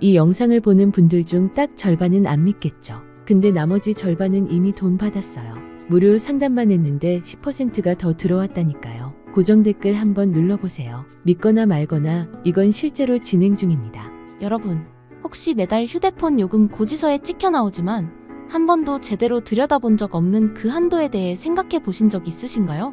이 영상을 보는 분들 중 딱 절반은 안 믿겠죠. 근데 나머지 절반은 이미 돈 받았어요. 무료 상담만 했는데 10%가 더 들어왔다니까요. 고정 댓글 한번 눌러보세요. 믿거나 말거나 이건 실제로 진행 중입니다. 여러분, 혹시 매달 휴대폰 요금 고지서에 찍혀 나오지만 한 번도 제대로 들여다본 적 없는 그 한도에 대해 생각해 보신 적 있으신가요?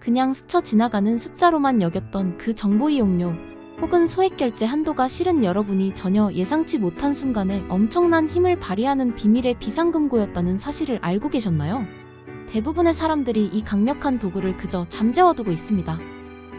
그냥 스쳐 지나가는 숫자로만 여겼던 그 정보 이용료 혹은 소액 결제 한도가 실은 여러분이 전혀 예상치 못한 순간에 엄청난 힘을 발휘하는 비밀의 비상금고였다는 사실을 알고 계셨나요? 대부분의 사람들이 이 강력한 도구를 그저 잠재워두고 있습니다.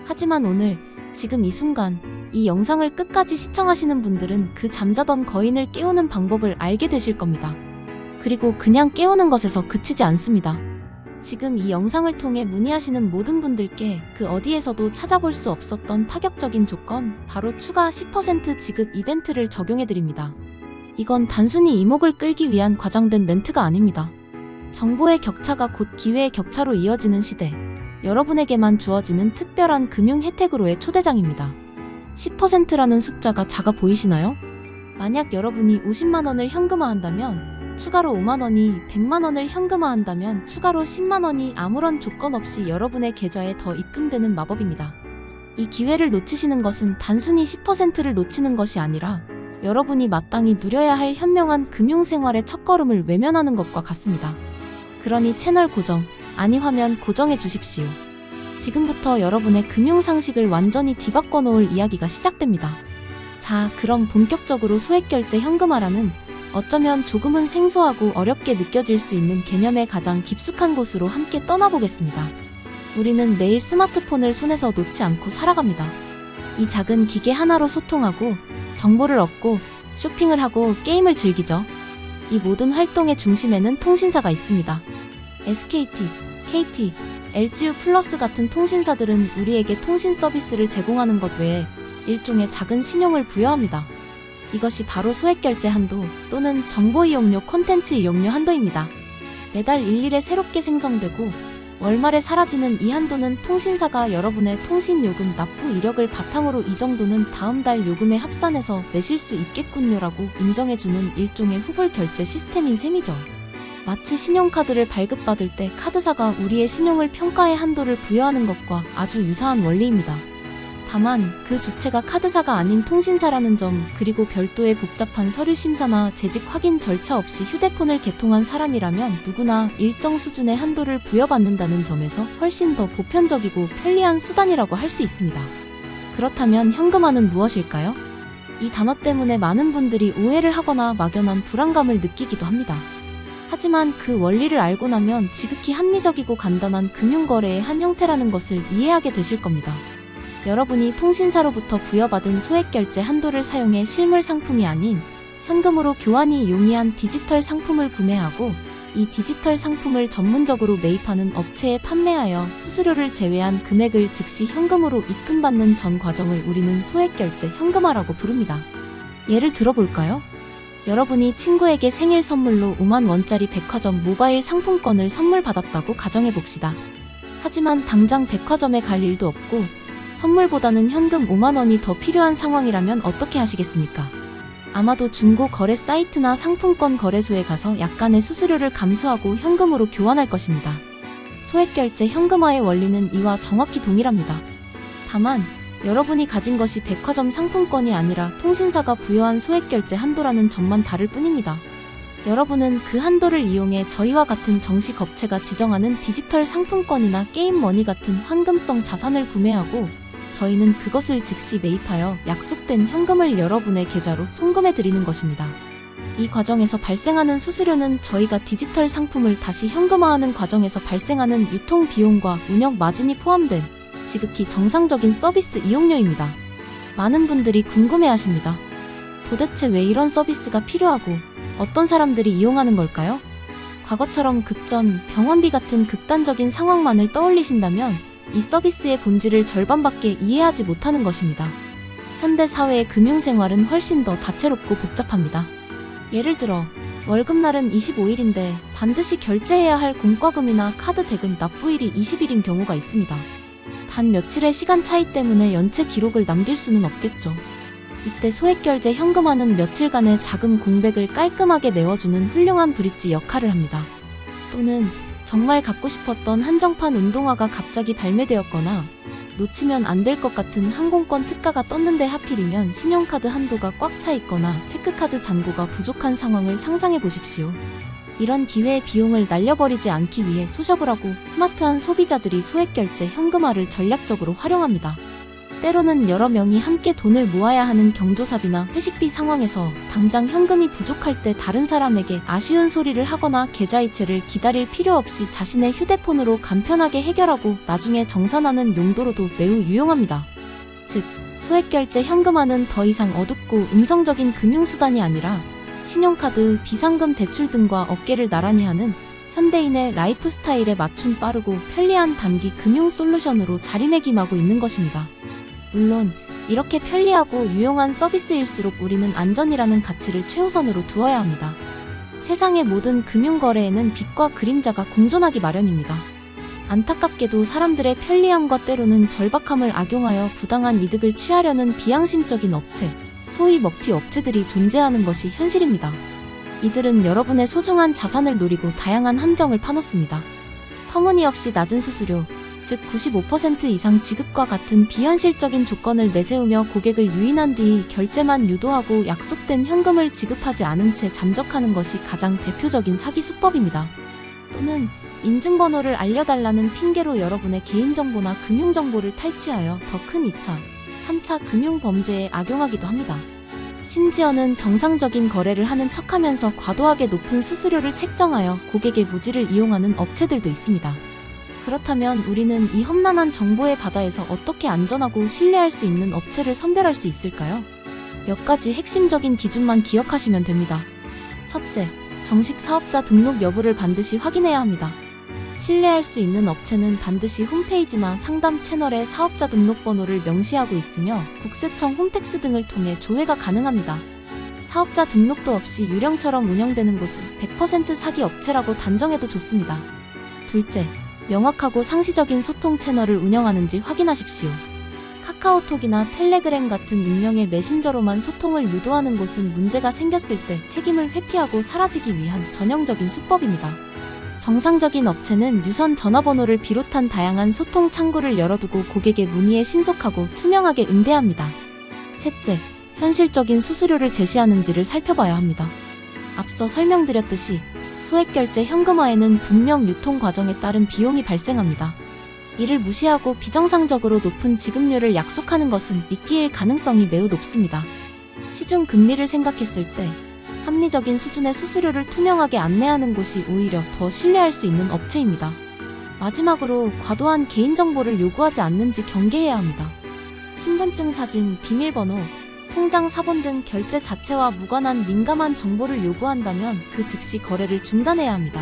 하지만 오늘, 지금 이 순간, 이 영상을 끝까지 시청하시는 분들은 그 잠자던 거인을 깨우는 방법을 알게 되실 겁니다. 그리고 그냥 깨우는 것에서 그치지 않습니다. 지금 이 영상을 통해 문의하시는 모든 분들께 그 어디에서도 찾아볼 수 없었던 파격적인 조건, 바로 추가 10% 지급 이벤트를 적용해드립니다. 이건 단순히 이목을 끌기 위한 과장된 멘트가 아닙니다. 정보의 격차가 곧 기회의 격차로 이어지는 시대, 여러분에게만 주어지는 특별한 금융 혜택으로의 초대장입니다. 10%라는 숫자가 작아 보이시나요? 만약 여러분이 50만 원을 현금화한다면, 추가로 5만 원이 100만 원을 현금화한다면 추가로 10만 원이 아무런 조건 없이 여러분의 계좌에 더 입금되는 마법입니다. 이 기회를 놓치시는 것은 단순히 10%를 놓치는 것이 아니라 여러분이 마땅히 누려야 할 현명한 금융생활의 첫걸음을 외면하는 것과 같습니다. 그러니 채널 고정, 아니 화면 고정해 주십시오. 지금부터 여러분의 금융상식을 완전히 뒤바꿔 놓을 이야기가 시작됩니다. 자, 그럼 본격적으로 소액결제 현금화라는 어쩌면 조금은 생소하고 어렵게 느껴질 수 있는 개념의 가장 깊숙한 곳으로 함께 떠나보겠습니다. 우리는 매일 스마트폰을 손에서 놓지 않고 살아갑니다. 이 작은 기계 하나로 소통하고, 정보를 얻고, 쇼핑을 하고, 게임을 즐기죠. 이 모든 활동의 중심에는 통신사가 있습니다. SKT, KT, LGU 플러스 같은 통신사들은 우리에게 통신 서비스를 제공하는 것 외에 일종의 작은 신용을 부여합니다. 이것이 바로 소액결제 한도 또는 정보 이용료 콘텐츠 이용료 한도입니다. 매달 일일에 새롭게 생성되고 월말에 사라지는 이 한도는 통신사가 여러분의 통신요금 납부 이력을 바탕으로 이 정도는 다음 달 요금에 합산해서 내실 수 있겠군요라고 인정해주는 일종의 후불 결제 시스템인 셈이죠. 마치 신용카드를 발급받을 때 카드사가 우리의 신용을 평가의 한도를 부여하는 것과 아주 유사한 원리입니다. 다만 그 주체가 카드사가 아닌 통신사라는 점, 그리고 별도의 복잡한 서류 심사나 재직 확인 절차 없이 휴대폰을 개통한 사람이라면 누구나 일정 수준의 한도를 부여받는다는 점에서 훨씬 더 보편적이고 편리한 수단이라고 할 수 있습니다. 그렇다면 현금화는 무엇일까요? 이 단어 때문에 많은 분들이 오해를 하거나 막연한 불안감을 느끼기도 합니다. 하지만 그 원리를 알고 나면 지극히 합리적이고 간단한 금융거래의 한 형태라는 것을 이해하게 되실 겁니다. 여러분이 통신사로부터 부여받은 소액결제 한도를 사용해 실물 상품이 아닌 현금으로 교환이 용이한 디지털 상품을 구매하고 이 디지털 상품을 전문적으로 매입하는 업체에 판매하여 수수료를 제외한 금액을 즉시 현금으로 입금받는 전 과정을 우리는 소액결제 현금화라고 부릅니다. 예를 들어볼까요? 여러분이 친구에게 생일 선물로 5만 원짜리 백화점 모바일 상품권을 선물 받았다고 가정해봅시다. 하지만 당장 백화점에 갈 일도 없고 선물보다는 현금 5만 원이 더 필요한 상황이라면 어떻게 하시겠습니까? 아마도 중고 거래 사이트나 상품권 거래소에 가서 약간의 수수료를 감수하고 현금으로 교환할 것입니다. 소액결제 현금화의 원리는 이와 정확히 동일합니다. 다만 여러분이 가진 것이 백화점 상품권이 아니라 통신사가 부여한 소액결제 한도라는 점만 다를 뿐입니다. 여러분은 그 한도를 이용해 저희와 같은 정식 업체가 지정하는 디지털 상품권이나 게임머니 같은 환금성 자산을 구매하고 저희는 그것을 즉시 매입하여 약속된 현금을 여러분의 계좌로 송금해드리는 것입니다. 이 과정에서 발생하는 수수료는 저희가 디지털 상품을 다시 현금화하는 과정에서 발생하는 유통 비용과 운영 마진이 포함된 지극히 정상적인 서비스 이용료입니다. 많은 분들이 궁금해하십니다. 도대체 왜 이런 서비스가 필요하고 어떤 사람들이 이용하는 걸까요? 과거처럼 급전, 병원비 같은 극단적인 상황만을 떠올리신다면 이 서비스의 본질을 절반밖에 이해하지 못하는 것입니다. 현대 사회의 금융생활은 훨씬 더 다채롭고 복잡합니다. 예를 들어 월급날은 25일인데 반드시 결제해야 할 공과금이나 카드 대금 납부일이 20일인 경우가 있습니다. 단 며칠의 시간 차이 때문에 연체 기록을 남길 수는 없겠죠. 이때 소액결제 현금화는 며칠간의 자금 공백을 깔끔하게 메워주는 훌륭한 브릿지 역할을 합니다. 또는 정말 갖고 싶었던 한정판 운동화가 갑자기 발매되었거나 놓치면 안 될 것 같은 항공권 특가가 떴는데 하필이면 신용카드 한도가 꽉 차 있거나 체크카드 잔고가 부족한 상황을 상상해 보십시오. 이런 기회의 비용을 날려버리지 않기 위해 소셔블하고 스마트한 소비자들이 소액결제 현금화를 전략적으로 활용합니다. 때로는 여러 명이 함께 돈을 모아야 하는 경조사비나 회식비 상황에서 당장 현금이 부족할 때 다른 사람에게 아쉬운 소리를 하거나 계좌이체를 기다릴 필요 없이 자신의 휴대폰으로 간편하게 해결하고 나중에 정산하는 용도로도 매우 유용합니다. 즉, 소액결제 현금화는 더 이상 어둡고 음성적인 금융수단이 아니라 신용카드, 비상금 대출 등과 어깨를 나란히 하는 현대인의 라이프 스타일에 맞춘 빠르고 편리한 단기 금융 솔루션으로 자리매김하고 있는 것입니다. 물론 이렇게 편리하고 유용한 서비스일수록 우리는 안전이라는 가치를 최우선으로 두어야 합니다. 세상의 모든 금융거래에는 빛과 그림자가 공존하기 마련입니다. 안타깝게도 사람들의 편리함과 때로는 절박함을 악용하여 부당한 이득을 취하려는 비양심적인 업체, 소위 먹튀 업체들이 존재하는 것이 현실입니다. 이들은 여러분의 소중한 자산을 노리고 다양한 함정을 파놓습니다. 터무니없이 낮은 수수료, 즉 95% 이상 지급과 같은 비현실적인 조건을 내세우며 고객을 유인한 뒤 결제만 유도하고 약속된 현금을 지급하지 않은 채 잠적하는 것이 가장 대표적인 사기 수법입니다. 또는 인증번호를 알려달라는 핑계로 여러분의 개인정보나 금융정보를 탈취하여 더 큰 2차, 3차 금융범죄에 악용하기도 합니다. 심지어는 정상적인 거래를 하는 척하면서 과도하게 높은 수수료를 책정하여 고객의 무지를 이용하는 업체들도 있습니다. 그렇다면 우리는 이 험난한 정보의 바다에서 어떻게 안전하고 신뢰할 수 있는 업체를 선별할 수 있을까요? 몇 가지 핵심적인 기준만 기억하시면 됩니다. 첫째, 정식 사업자 등록 여부를 반드시 확인해야 합니다. 신뢰할 수 있는 업체는 반드시 홈페이지나 상담 채널에 사업자 등록번호를 명시하고 있으며 국세청 홈택스 등을 통해 조회가 가능합니다. 사업자 등록도 없이 유령처럼 운영되는 곳은 100% 사기 업체라고 단정해도 좋습니다. 둘째, 명확하고 상시적인 소통 채널을 운영하는지 확인하십시오. 카카오톡이나 텔레그램 같은 익명의 메신저로만 소통을 유도하는 곳은 문제가 생겼을 때 책임을 회피하고 사라지기 위한 전형적인 수법입니다. 정상적인 업체는 유선 전화번호를 비롯한 다양한 소통 창구를 열어두고 고객의 문의에 신속하고 투명하게 응대합니다. 셋째, 현실적인 수수료를 제시하는지를 살펴봐야 합니다. 앞서 설명드렸듯이 소액결제 현금화에는 분명 유통 과정에 따른 비용이 발생합니다. 이를 무시하고 비정상적으로 높은 지급률을 약속하는 것은 미끼일 가능성이 매우 높습니다. 시중 금리를 생각했을 때 합리적인 수준의 수수료를 투명하게 안내하는 곳이 오히려 더 신뢰할 수 있는 업체입니다. 마지막으로 과도한 개인정보를 요구하지 않는지 경계해야 합니다. 신분증 사진, 비밀번호, 통장 사본 등 결제 자체와 무관한 민감한 정보를 요구한다면 그 즉시 거래를 중단해야 합니다.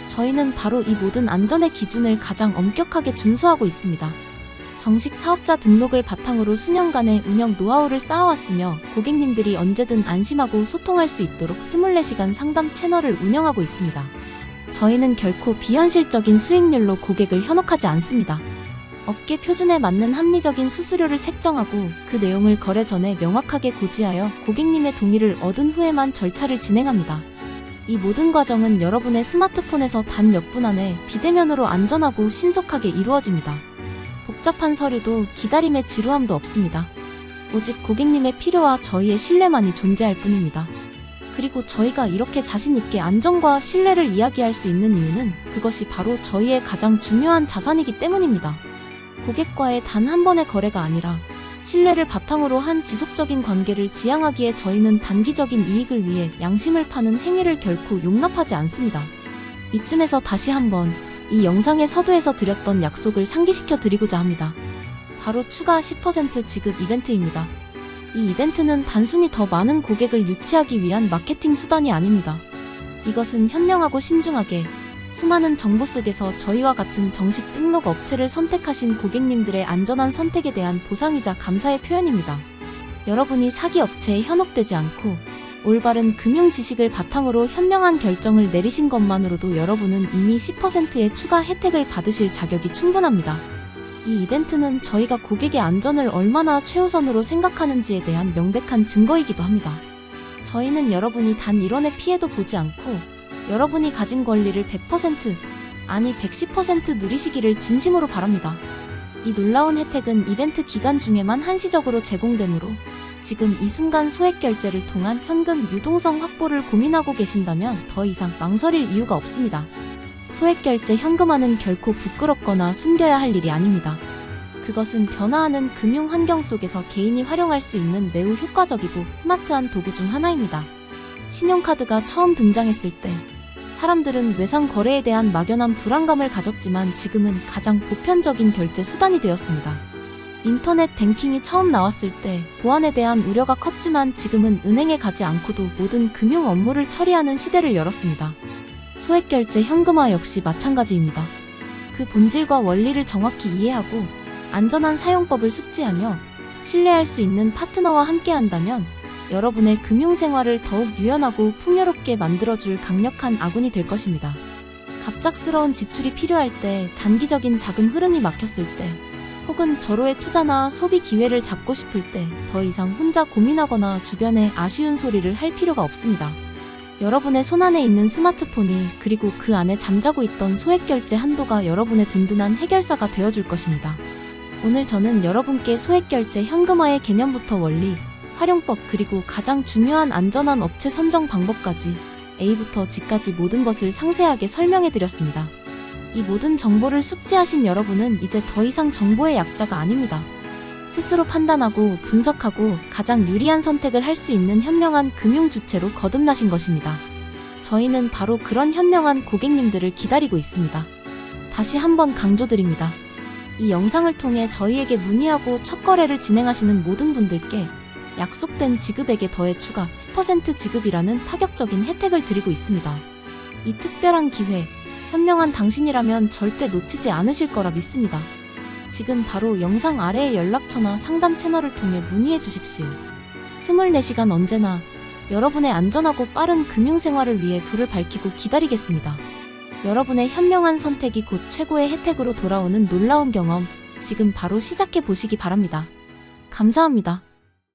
저희는 바로 이 모든 안전의 기준을 가장 엄격하게 준수하고 있습니다. 정식 사업자 등록을 바탕으로 수년간의 운영 노하우를 쌓아왔으며 고객님들이 언제든 안심하고 소통할 수 있도록 24시간 상담 채널을 운영하고 있습니다. 저희는 결코 비현실적인 수익률로 고객을 현혹하지 않습니다. 업계 표준에 맞는 합리적인 수수료를 책정하고 그 내용을 거래 전에 명확하게 고지하여 고객님의 동의를 얻은 후에만 절차를 진행합니다. 이 모든 과정은 여러분의 스마트폰에서 단 몇 분 안에 비대면으로 안전하고 신속하게 이루어집니다. 복잡한 서류도 기다림의 지루함도 없습니다. 오직 고객님의 필요와 저희의 신뢰만이 존재할 뿐입니다. 그리고 저희가 이렇게 자신있게 안전과 신뢰를 이야기할 수 있는 이유는 그것이 바로 저희의 가장 중요한 자산이기 때문입니다. 고객과의 단 한 번의 거래가 아니라 신뢰를 바탕으로 한 지속적인 관계를 지향하기에 저희는 단기적인 이익을 위해 양심을 파는 행위를 결코 용납하지 않습니다. 이쯤에서 다시 한번 이 영상의 서두에서 드렸던 약속을 상기시켜 드리고자 합니다. 바로 추가 10% 지급 이벤트입니다. 이 이벤트는 단순히 더 많은 고객을 유치하기 위한 마케팅 수단이 아닙니다. 이것은 현명하고 신중하게 수많은 정보 속에서 저희와 같은 정식 등록 업체를 선택하신 고객님들의 안전한 선택에 대한 보상이자 감사의 표현입니다. 여러분이 사기 업체에 현혹되지 않고 올바른 금융 지식을 바탕으로 현명한 결정을 내리신 것만으로도 여러분은 이미 10%의 추가 혜택을 받으실 자격이 충분합니다. 이 이벤트는 저희가 고객의 안전을 얼마나 최우선으로 생각하는지에 대한 명백한 증거이기도 합니다. 저희는 여러분이 단 1원의 피해도 보지 않고 여러분이 가진 권리를 100%, 아니 110% 누리시기를 진심으로 바랍니다. 이 놀라운 혜택은 이벤트 기간 중에만 한시적으로 제공되므로 지금 이 순간 소액 결제를 통한 현금 유동성 확보를 고민하고 계신다면 더 이상 망설일 이유가 없습니다. 소액 결제 현금화는 결코 부끄럽거나 숨겨야 할 일이 아닙니다. 그것은 변화하는 금융 환경 속에서 개인이 활용할 수 있는 매우 효과적이고 스마트한 도구 중 하나입니다. 신용카드가 처음 등장했을 때 사람들은 외상 거래에 대한 막연한 불안감을 가졌지만 지금은 가장 보편적인 결제 수단이 되었습니다. 인터넷 뱅킹이 처음 나왔을 때 보안에 대한 우려가 컸지만 지금은 은행에 가지 않고도 모든 금융 업무를 처리하는 시대를 열었습니다. 소액 결제 현금화 역시 마찬가지입니다. 그 본질과 원리를 정확히 이해하고 안전한 사용법을 숙지하며 신뢰할 수 있는 파트너와 함께한다면 여러분의 금융생활을 더욱 유연하고 풍요롭게 만들어줄 강력한 아군이 될 것입니다. 갑작스러운 지출이 필요할 때, 단기적인 자금 흐름이 막혔을 때, 혹은 절호의 투자나 소비 기회를 잡고 싶을 때 더 이상 혼자 고민하거나 주변에 아쉬운 소리를 할 필요가 없습니다. 여러분의 손안에 있는 스마트폰이 그리고 그 안에 잠자고 있던 소액 결제 한도가 여러분의 든든한 해결사가 되어줄 것입니다. 오늘 저는 여러분께 소액 결제 현금화의 개념부터 원리, 활용법 그리고 가장 중요한 안전한 업체 선정 방법까지 A부터 G까지 모든 것을 상세하게 설명해 드렸습니다. 이 모든 정보를 숙지하신 여러분은 이제 더 이상 정보의 약자가 아닙니다. 스스로 판단하고 분석하고 가장 유리한 선택을 할 수 있는 현명한 금융 주체로 거듭나신 것입니다. 저희는 바로 그런 현명한 고객님들을 기다리고 있습니다. 다시 한번 강조드립니다. 이 영상을 통해 저희에게 문의하고 첫 거래를 진행하시는 모든 분들께 약속된 지급액에 더해 추가 10% 지급이라는 파격적인 혜택을 드리고 있습니다. 이 특별한 기회, 현명한 당신이라면 절대 놓치지 않으실 거라 믿습니다. 지금 바로 영상 아래의 연락처나 상담 채널을 통해 문의해 주십시오. 24시간 언제나 여러분의 안전하고 빠른 금융생활을 위해 불을 밝히고 기다리겠습니다. 여러분의 현명한 선택이 곧 최고의 혜택으로 돌아오는 놀라운 경험, 지금 바로 시작해 보시기 바랍니다. 감사합니다.